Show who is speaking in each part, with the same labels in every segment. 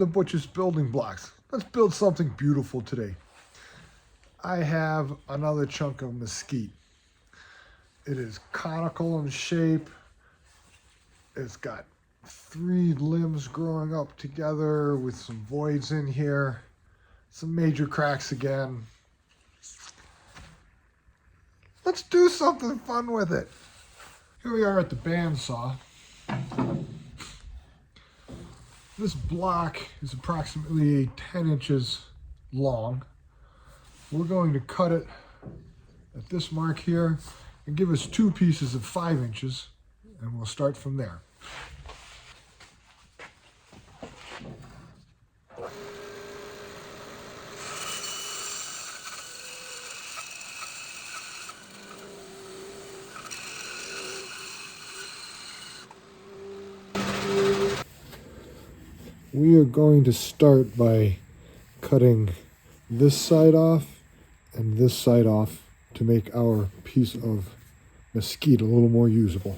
Speaker 1: The butcher's building blocks. Let's build something beautiful today. I have another chunk of mesquite. It is conical in shape. It's got 3 limbs growing up together with some voids in here, some major cracks again. Let's do something fun with it. Here we are at the bandsaw. This block is approximately 10 inches long. We're going to cut it at this mark here and give us 2 pieces of 5 inches, and we'll start from there. We are going to start by cutting this side off and this side off to make our piece of mesquite a little more usable.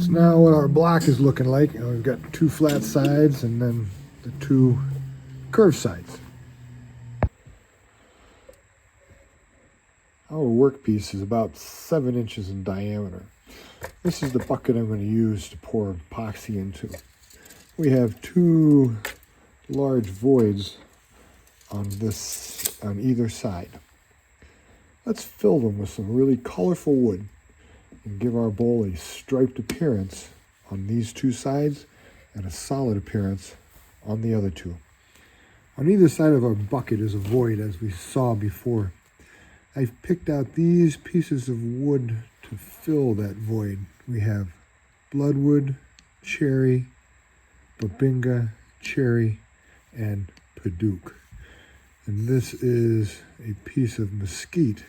Speaker 1: Now what our block is looking like, we've got 2 flat sides and then the 2 curved sides. Our workpiece is about 7 inches in diameter. This is the bucket I'm going to use to pour epoxy into. We have 2 large voids on either side. Let's fill them with some really colorful wood and give our bowl a striped appearance on these 2 sides and a solid appearance on the other 2. On either side of our bucket is a void, as we saw before. I've picked out these pieces of wood to fill that void. We have bloodwood, cherry, babinga, cherry, and padauk. And this is a piece of mesquite.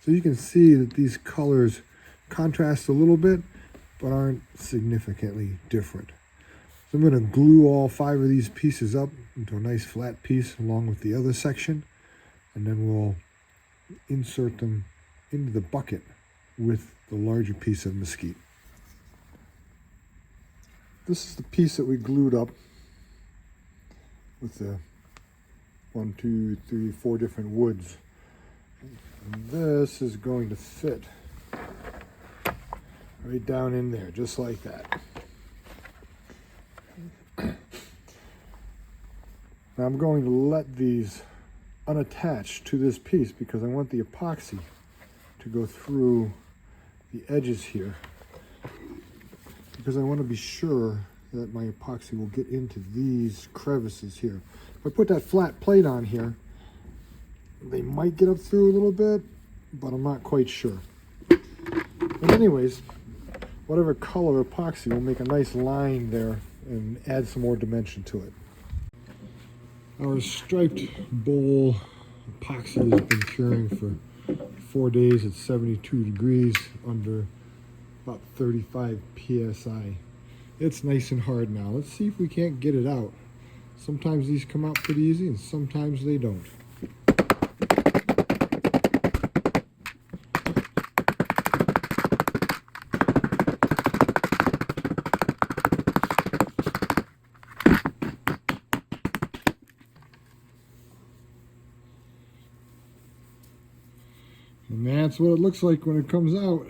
Speaker 1: So you can see that these colors contrast a little bit, but aren't significantly different. So I'm going to glue all 5 of these pieces up into a nice flat piece along with the other section, and then we'll insert them into the bucket with the larger piece of mesquite. This is the piece that we glued up with the 1, 2, 3, 4 different woods. And this is going to fit right down in there, just like that. Now I'm going to let these unattach to this piece because I want the epoxy to go through the edges here, because I want to be sure that my epoxy will get into these crevices here. If I put that flat plate on here, they might get up through a little bit, but I'm not quite sure. But anyways, whatever color epoxy will make a nice line there and add some more dimension to it. Our striped bowl epoxy has been curing for 4 days at 72 degrees under about 35 psi. It's nice and hard now. Let's see if we can't get it out. Sometimes these come out pretty easy and sometimes they don't. And that's what it looks like when it comes out.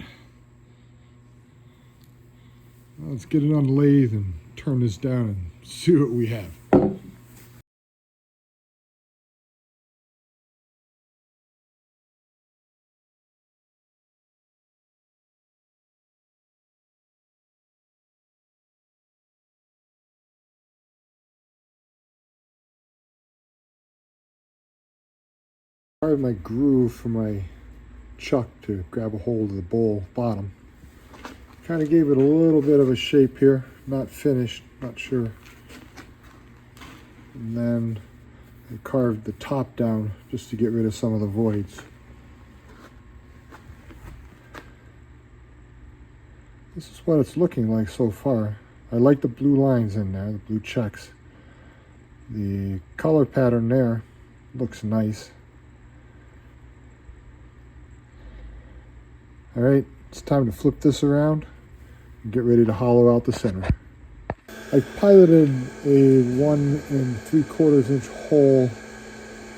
Speaker 1: Let's get it on the lathe and turn this down and see what we have. Part of my groove for my chuck to grab a hold of the bowl bottom. Kind of gave it a little bit of a shape here, not finished, not sure. And then I carved the top down just to get rid of some of the voids. This is what it's looking like so far. I like the blue lines in there, the blue checks. The color pattern there looks nice. All right, it's time to flip this around and get ready to hollow out the center. I piloted a 1 3/4 inch hole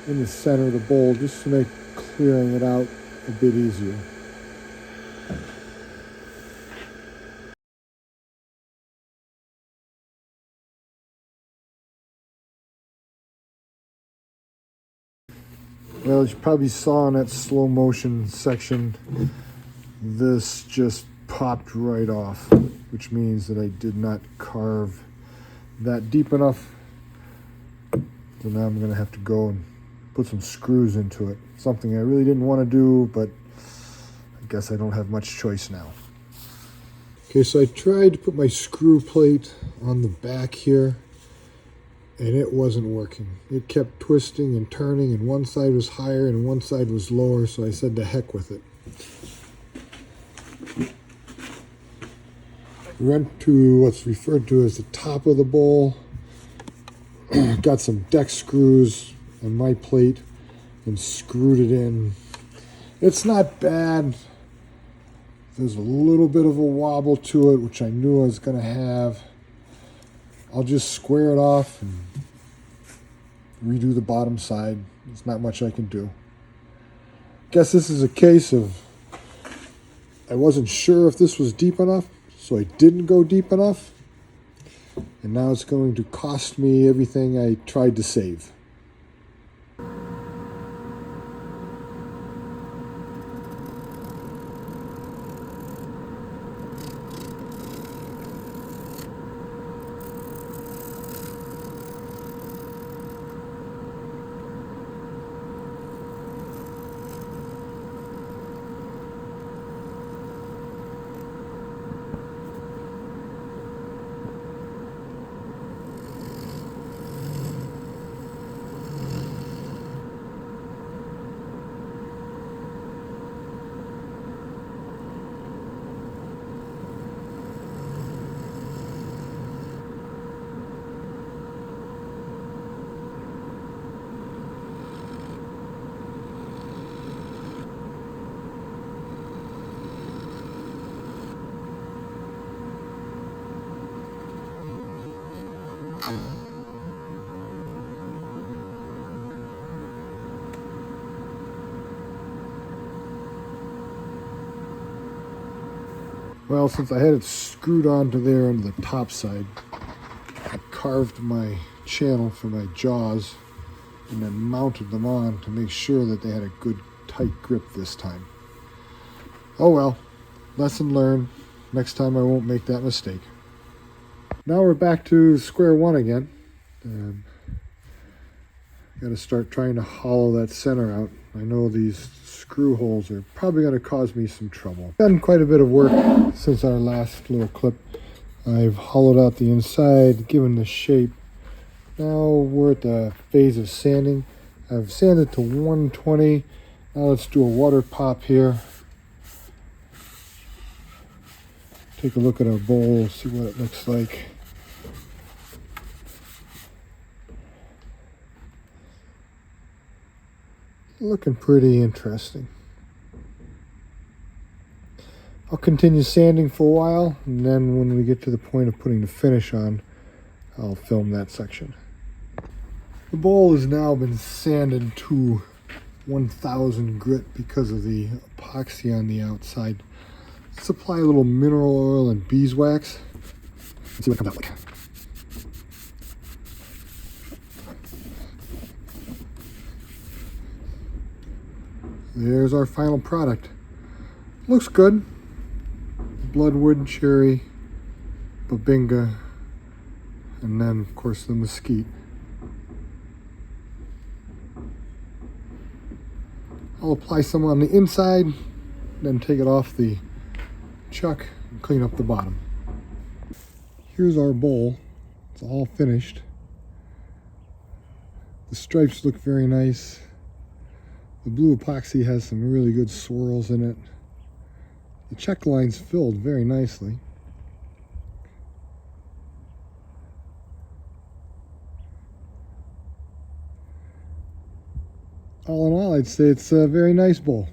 Speaker 1: in the center of the bowl just to make clearing it out a bit easier. Well, as you probably saw in that slow motion section, this just popped right off, which means that I did not carve that deep enough. So now I'm going to have to go and put some screws into it. Something I really didn't want to do, but I guess I don't have much choice now. Okay, so I tried to put my screw plate on the back here, and it wasn't working. It kept twisting and turning, and one side was higher and one side was lower, so I said to heck with it. Went to what's referred to as the top of the bowl, got some deck screws on my plate and screwed it in. It's not bad. There's a little bit of a wobble to it, which I knew I was going to have. I'll just square it off and redo the bottom side. There's not much I can do. Guess this is a case of I wasn't sure if this was deep enough, so I didn't go deep enough. And now it's going to cost me everything I tried to save. Well, since I had it screwed onto there on the top side, I carved my channel for my jaws and then mounted them on to make sure that they had a good tight grip this time. Oh well, lesson learned. Next time I won't make that mistake. Now we're back to square one again. Got to start trying to hollow that center out. I know these screw holes are probably going to cause me some trouble. Done quite a bit of work since our last little clip. I've hollowed out the inside, given the shape. Now we're at the phase of sanding. I've sanded to 120. Now let's do a water pop here. Take a look at our bowl, see what it looks like. Looking pretty interesting. I'll continue sanding for a while, and then when we get to the point of putting the finish on, I'll film that section. The bowl has now been sanded to 1000 grit because of the epoxy on the outside. Let's apply a little mineral oil and beeswax and see what it comes out like. There's our final product. Looks good. Bloodwood, cherry, babinga, and then of course the mesquite. I'll apply some on the inside, then take it off the chuck and clean up the bottom. Here's our bowl. It's all finished. The stripes look very nice. The blue epoxy has some really good swirls in it. The check line's filled very nicely. All in all, I'd say it's a very nice bowl.